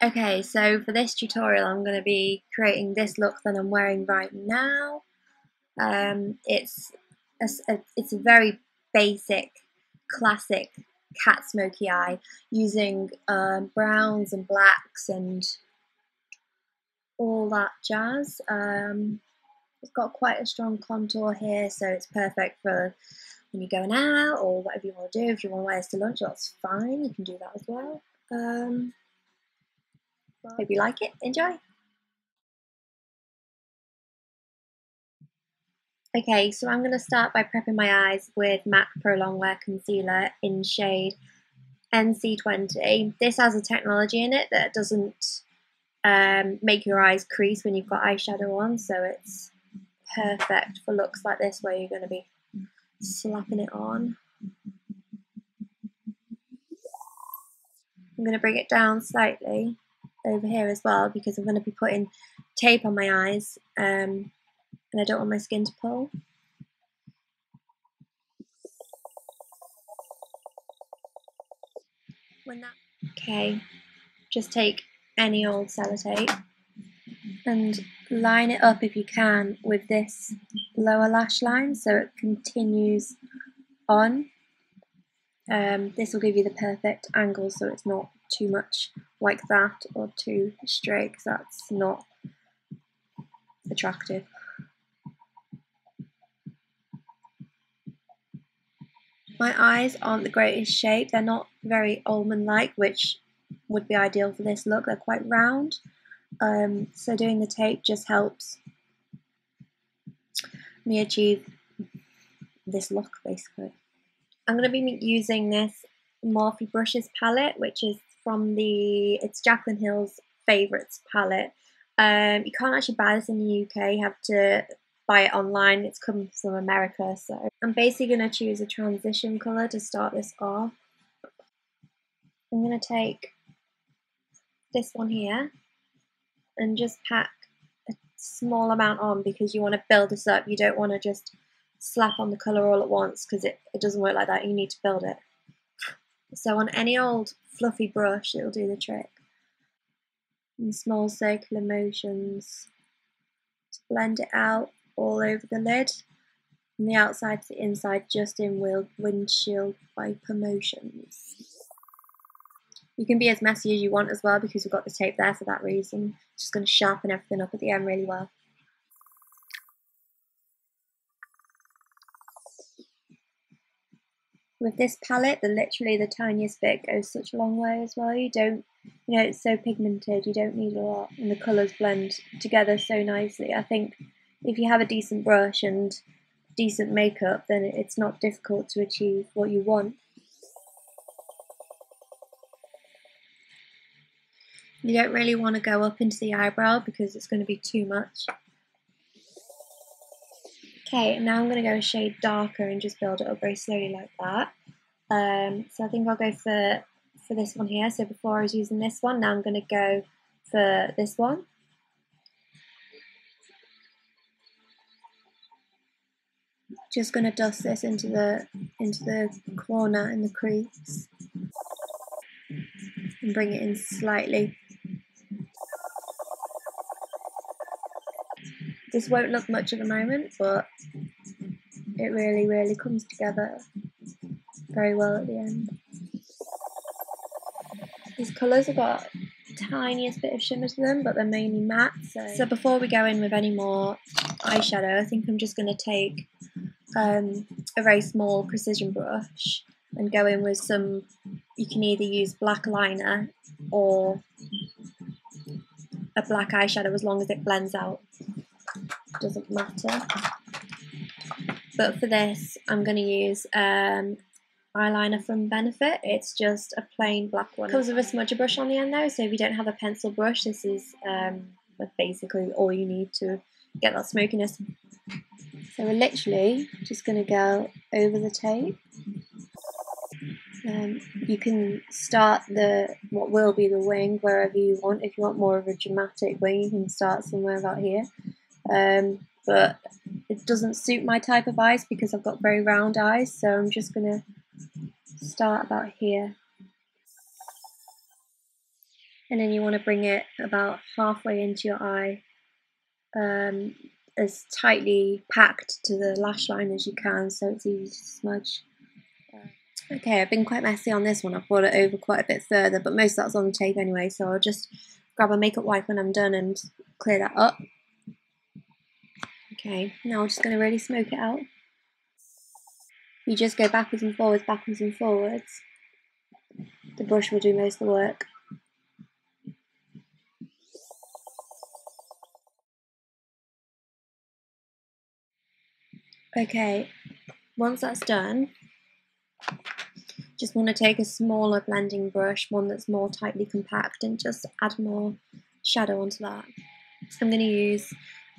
Okay, so for this tutorial I'm going to be creating this look that I'm wearing right now. It's a very basic, classic cat smoky eye using browns and blacks and all that jazz. It's got quite a strong contour here, so it's perfect for when you're going out or whatever you want to do. If you want to wear this to lunch, that's fine. You can do that as well. Hope you like it. Enjoy. Okay, so I'm going to start by prepping my eyes with MAC Pro Longwear Concealer in shade NC20. This has a technology in it that doesn't make your eyes crease when you've got eyeshadow on, so it's perfect for looks like this where you're going to be slapping it on. I'm going to bring it down slightly over here as well because I'm going to be putting tape on my eyes and I don't want my skin to pull. Okay, just take any old sellotape and line it up if you can with this lower lash line so it continues on. This will give you the perfect angle so it's not too much like that or too straight because that's not attractive. My eyes aren't the greatest shape, they're not very almond-like, which would be ideal for this look. They're quite round, so doing the tape just helps me achieve this look basically. I'm going to be using this Morphe Brushes palette, which is from it's Jaclyn Hill's Favourites palette. You can't actually buy this in the UK, you have to buy it online. It's come from America, so I'm basically going to choose a transition colour to start this off. I'm going to take this one here and just pack a small amount on because you want to build this up. You don't want to just slap on the colour all at once because it doesn't work like that. You need to build it. So on any old fluffy brush, it'll do the trick. In small circular motions to blend it out all over the lid, from the outside to the inside, just in windshield wiper motions. You can be as messy as you want as well because we've got the tape there for that reason. It's just going to sharpen everything up at the end really well. With this palette, literally the tiniest bit goes such a long way as well. You know, it's so pigmented, you don't need a lot, and the colours blend together so nicely. I think if you have a decent brush and decent makeup, then it's not difficult to achieve what you want. You don't really want to go up into the eyebrow because it's going to be too much. Okay, now I'm going to go a shade darker and just build it up very slowly like that. So I think I'll go for this one here. So before I was using this one, now I'm going to go for this one. Just going to dust this into the corner in the crease and bring it in slightly. This won't look much at the moment, but it really comes together very well at the end. These colours have got tiniest bit of shimmer to them, but they're mainly matte. So before we go in with any more eyeshadow, I think I'm just going to take a very small precision brush and go in with some, you can either use black liner or a black eyeshadow as long as it blends out. Doesn't matter. But for this, I'm going to use eyeliner from Benefit. It's just a plain black one. It comes with a smudger brush on the end though, so if you don't have a pencil brush, this is basically all you need to get that smokiness. So we're literally just going to go over the tape. You can start what will be the wing wherever you want. If you want more of a dramatic wing, you can start somewhere about here. But it doesn't suit my type of eyes because I've got very round eyes, so I'm just going to start about here. and then you want to bring it about halfway into your eye, as tightly packed to the lash line as you can, so it's easy to smudge. Okay, I've been quite messy on this one. I've brought it over quite a bit further, but most of that's on the tape anyway, so I'll just grab a makeup wipe when I'm done and clear that up. Okay, now I'm just going to really smoke it out. You just go backwards and forwards, backwards and forwards. The brush will do most of the work. Okay, once that's done, just want to take a smaller blending brush, one that's more tightly compact, and just add more shadow onto that. I'm going to use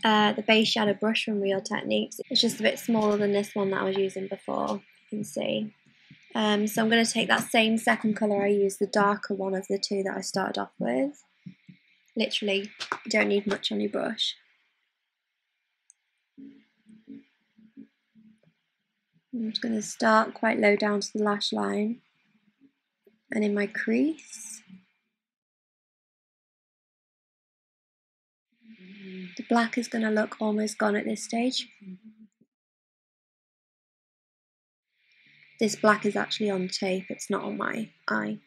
the base shadow brush from Real Techniques. It's just a bit smaller than this one that I was using before, you can see. So I'm going to take that same second colour I used, the darker one of the two that I started off with. Literally, you don't need much on your brush. I'm just going to start quite low down to the lash line and in my crease. The black is going to look almost gone at this stage. This black is actually on tape, it's not on my eye.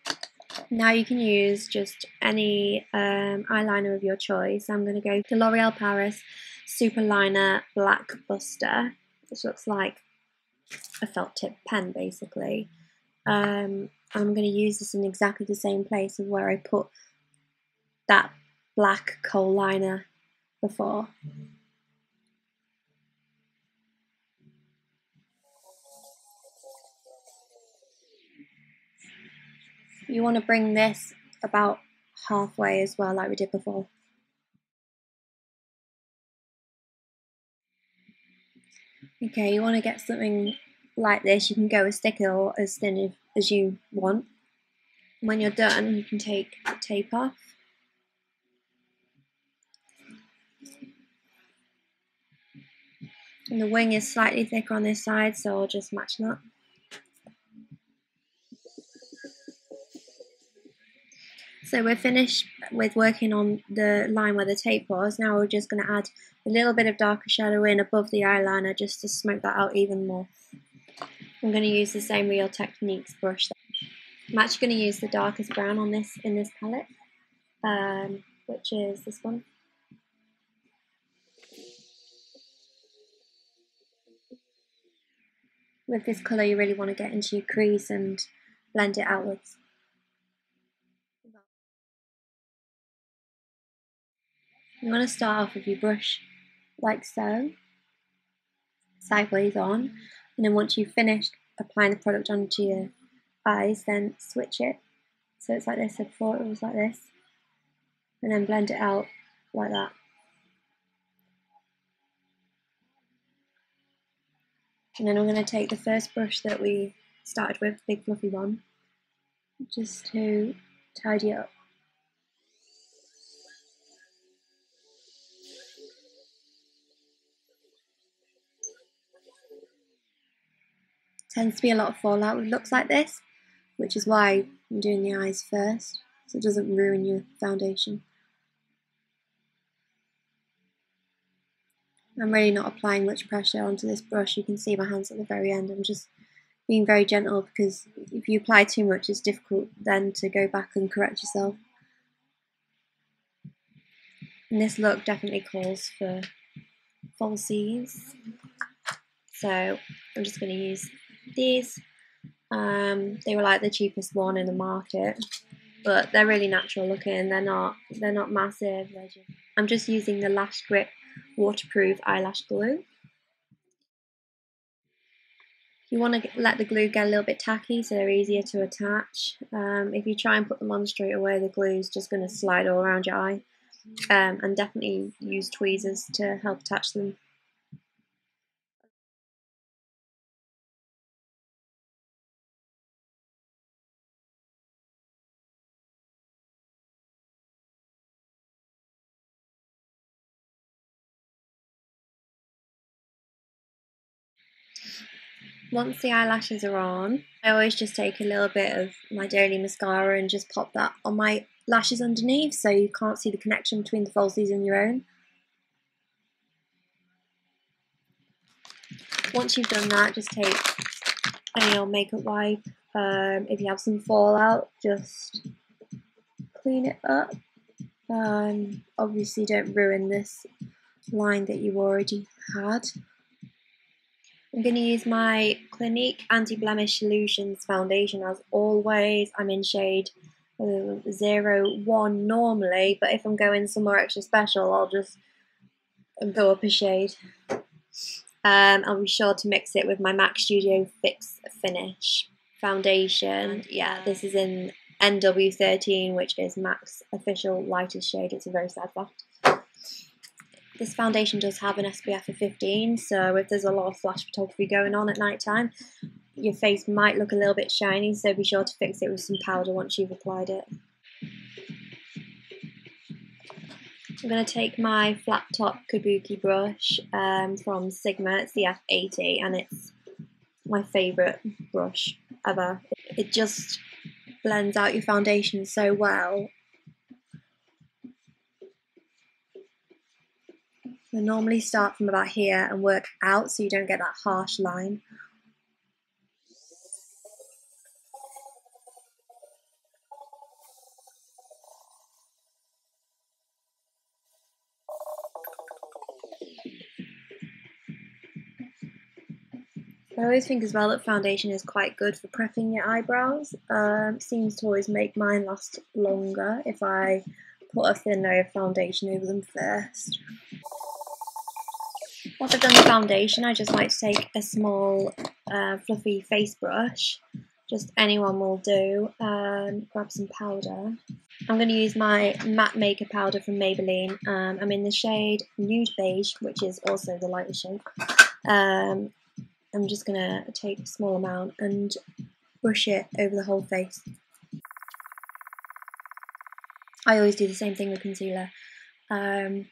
Now you can use just any eyeliner of your choice. I'm going to go to L'Oreal Paris Super Liner Blackbuster, which looks like a felt tip pen basically. I'm going to use this in exactly the same place as where I put that black kohl liner before. You want to bring this about halfway as well, like we did before. Okay, you want to get something like this. You can go as thick or as thin as you want. When you're done, you can take the tape off. And the wing is slightly thicker on this side, so I'll just match that. So we're finished with working on the line where the tape was. Now we're just going to add a little bit of darker shadow in above the eyeliner just to smoke that out even more. I'm going to use the same Real Techniques brush. I'm actually going to use the darkest brown on this in this palette, which is this one. With this colour you really want to get into your crease and blend it outwards. You want to start off with your brush like so, sideways on, and then once you've finished applying the product onto your eyes, then switch it so it's like this. So before it was like this, and then blend it out like that. And then I'm going to take the first brush that we started with, the big fluffy one, just to tidy it up. Tends to be a lot of fallout with looks like this, which is why I'm doing the eyes first, so it doesn't ruin your foundation. I'm really not applying much pressure onto this brush. You can see my hands at the very end. I'm just being very gentle because if you apply too much, it's difficult then to go back and correct yourself. And this look definitely calls for falsies. So I'm just going to use these. They were like the cheapest one in the market, but they're really natural looking. They're not massive. I'm just using the Lash Grip waterproof eyelash glue. You want to let the glue get a little bit tacky so they're easier to attach. If you try and put them on straight away, the glue is just going to slide all around your eye. And definitely use tweezers to help attach them. Once the eyelashes are on, I always just take a little bit of my daily mascara and just pop that on my lashes underneath, so you can't see the connection between the falsies and your own. Once you've done that, just take any old makeup wipe. If you have some fallout, just clean it up. Obviously don't ruin this line that you already had. I'm going to use my Clinique Anti-Blemish Solutions foundation as always. I'm in shade 01 normally, but if I'm going somewhere extra special, I'll just go up a shade. I'll be sure to mix it with my MAC Studio Fix Finish foundation. Yeah, this is in NW13, which is MAC's official lightest shade. It's a very sad fact. This foundation does have an SPF of 15, so if there's a lot of flash photography going on at night time, your face might look a little bit shiny, so be sure to fix it with some powder once you've applied it. I'm going to take my Flattop Kabuki brush from Sigma. It's the F80, and it's my favourite brush ever. It just blends out your foundation so well. I normally start from about here and work out so you don't get that harsh line. I always think as well that foundation is quite good for prepping your eyebrows. Seems to always make mine last longer if I put a thin layer of foundation over them first. Once I've done the foundation, I just like to take a small fluffy face brush, just anyone will do, grab some powder. I'm going to use my matte makeup powder from Maybelline. I'm in the shade Nude Beige, which is also the lightest shade. I'm just going to take a small amount and brush it over the whole face. I always do the same thing with concealer. Bring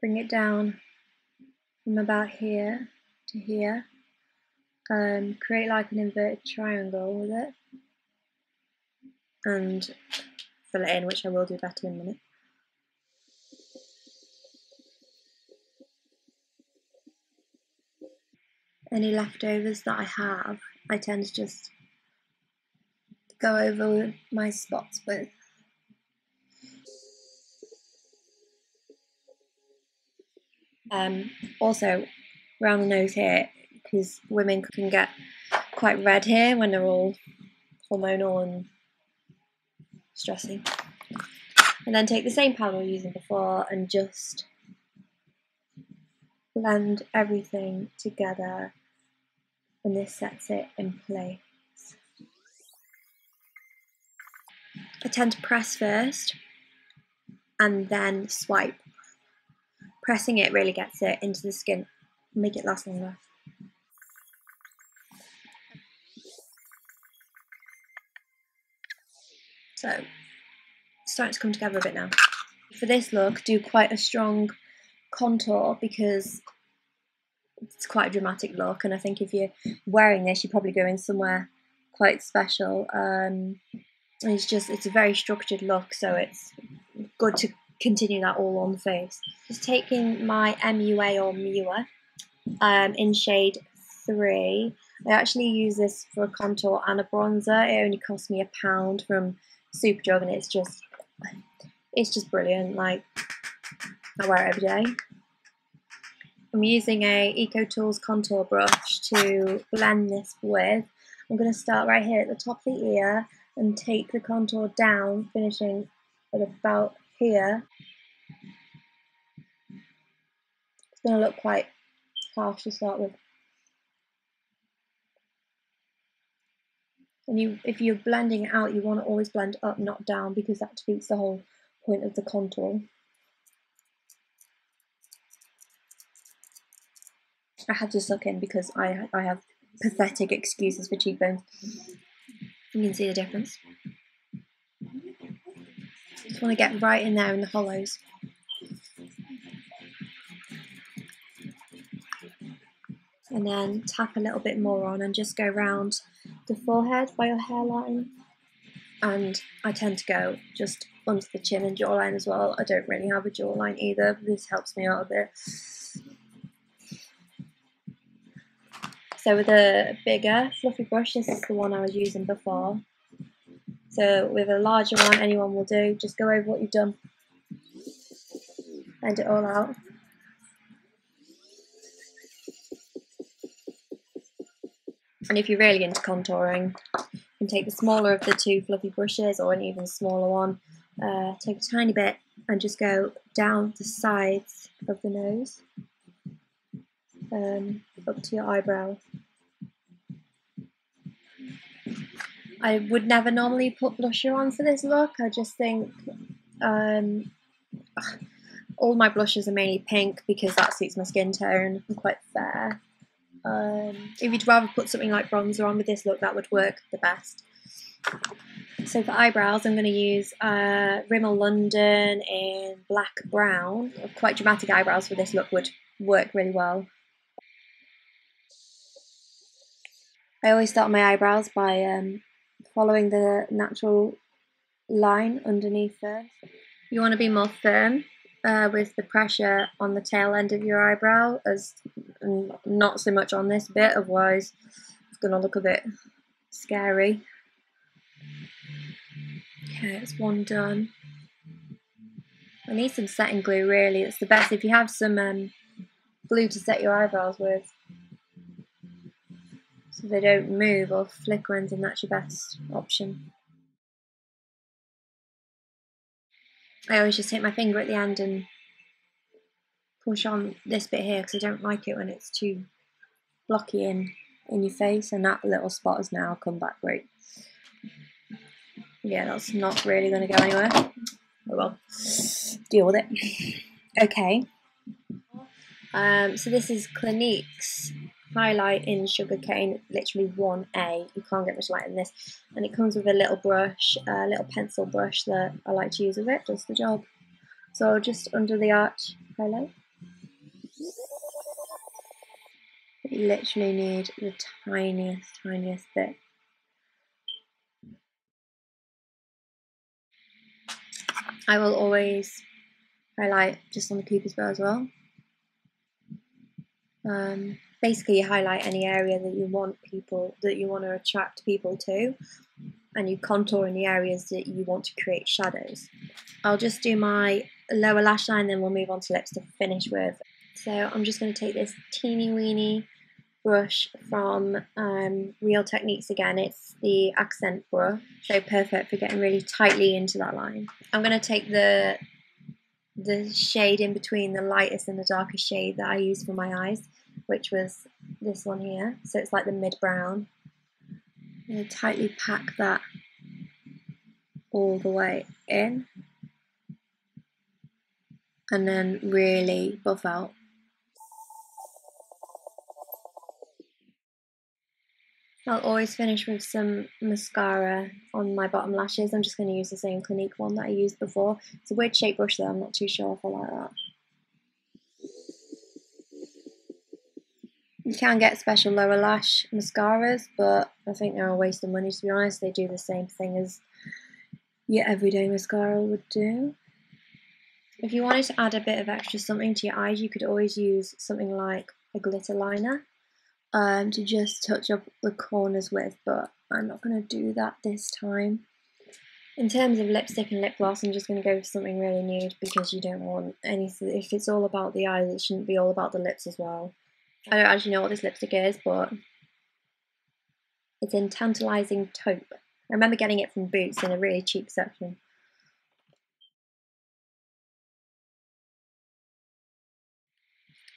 it down from about here to here. Create like an inverted triangle with it. And fill it in, which I will do better in a minute. Any leftovers that I have, I tend to just go over my spots with. Also, around the nose here, because women can get quite red here when they're all hormonal and stressing. And then take the same powder we were using before and just blend everything together, and this sets it in place. I tend to press first and then swipe. Pressing it really gets it into the skin, make it last longer. So, it's starting to come together a bit now. For this look, do quite a strong contour because it's quite a dramatic look, and I think if you're wearing this, you're probably going somewhere quite special. It's a very structured look, so it's good to continue that all on the face. Just taking my MUA or MUA in shade 3. I actually use this for a contour and a bronzer. It only cost me £1 from Superdrug, and it's just brilliant. Like, I wear it every day. I'm using a Eco Tools contour brush to blend this with. I'm going to start right here at the top of the ear and take the contour down, finishing at about here. It's going to look quite harsh to start with. And if you're blending it out, you want to always blend up, not down, because that defeats the whole point of the contour. I had to suck in because I have pathetic excuses for cheekbones. You can see the difference. Just want to get right in there in the hollows. And then tap a little bit more on and just go around the forehead by your hairline. and I tend to go just under the chin and jawline as well. I don't really have a jawline either. This helps me out a bit. So with a bigger fluffy brush, this is the one I was using before. So with a larger one, anyone will do, just go over what you've done. Blend it all out. And if you're really into contouring, you can take the smaller of the two fluffy brushes or an even smaller one. Take a tiny bit and just go down the sides of the nose up to your eyebrow. I would never normally put blusher on for this look. I just think all my blushes are mainly pink because that suits my skin tone. I'm quite fair. If you'd rather put something like bronzer on with this look, that would work the best. So for eyebrows, I'm going to use Rimmel London in black brown. Quite dramatic eyebrows for this look would work really well. I always start my eyebrows by following the natural line underneath first. You want to be more firm with the pressure on the tail end of your eyebrow, as not so much on this bit, otherwise it's going to look a bit scary. Okay, it's one done. I need some setting glue really. It's the best if you have some glue to set your eyebrows with, so they don't move or flicker or anything. That's your best option. I always just take my finger at the end and push on this bit here because I don't like it when it's too blocky in your face, and that little spot has now come back great. Yeah, that's not really going to go anywhere. Oh well, deal with it. Okay. So this is Clinique's highlight in Sugarcane, literally 1A. You can't get much light in this. And it comes with a little brush, a little pencil brush that I like to use with it, does the job. So just under the arch highlight. You literally need the tiniest bit. I will always highlight just on the cupid's bow as well. Basically, you highlight any area that you want to attract people to, and you contour in the areas that you want to create shadows. I'll just do my lower lash line, then we'll move on to lips to finish with. So I'm just going to take this teeny weeny brush from Real Techniques again. It's the accent brush, so perfect for getting really tightly into that line. I'm going to take the shade in between the lightest and the darkest shade that I used for my eyes, which was this one here. So it's like the mid-brown. I'm going to tightly pack that all the way in, and then really buff out. I'll always finish with some mascara on my bottom lashes. I'm just going to use the same Clinique one that I used before. It's a weird shape brush though, I'm not too sure if I like that. You can get special lower lash mascaras, but I think they're a waste of money, to be honest. They do the same thing as your everyday mascara would do. If you wanted to add a bit of extra something to your eyes, you could always use something like a glitter liner to just touch up the corners with, but I'm not going to do that this time. In terms of lipstick and lip gloss, I'm just going to go for something really nude because you don't want anything. If it's all about the eyes, it shouldn't be all about the lips as well. I don't actually know what this lipstick is, but it's in Tantalizing Taupe. I remember getting it from Boots in a really cheap section.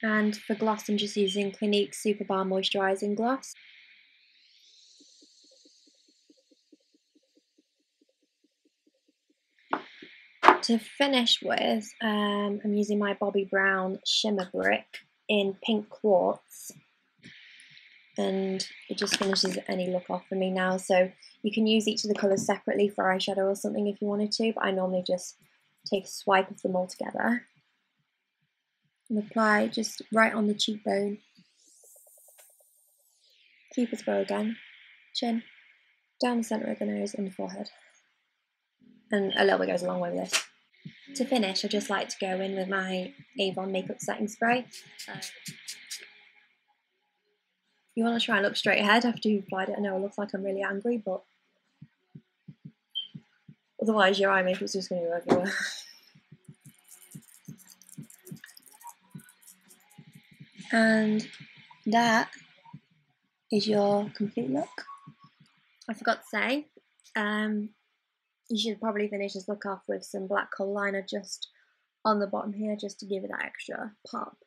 And for gloss, I'm just using Clinique Super Bar Moisturising Gloss. To finish with, I'm using my Bobbi Brown Shimmer Brick in Pink Quartz. And it just finishes any look off for me now. So you can use each of the colours separately for eyeshadow or something if you wanted to, but I normally just take a swipe of them all together. And apply just right on the cheekbone. Cupid's bow again. Chin. Down the centre of the nose and the forehead. and a little bit goes a long way with this. To finish, I just like to go in with my Avon makeup setting spray. You want to try and look straight ahead after you've applied it. I know it looks like I'm really angry, but otherwise your eye makeup's just going to go everywhere. And that is your complete look. I forgot to say, you should probably finish this look off with some black kohl liner just on the bottom here, just to give it that extra pop.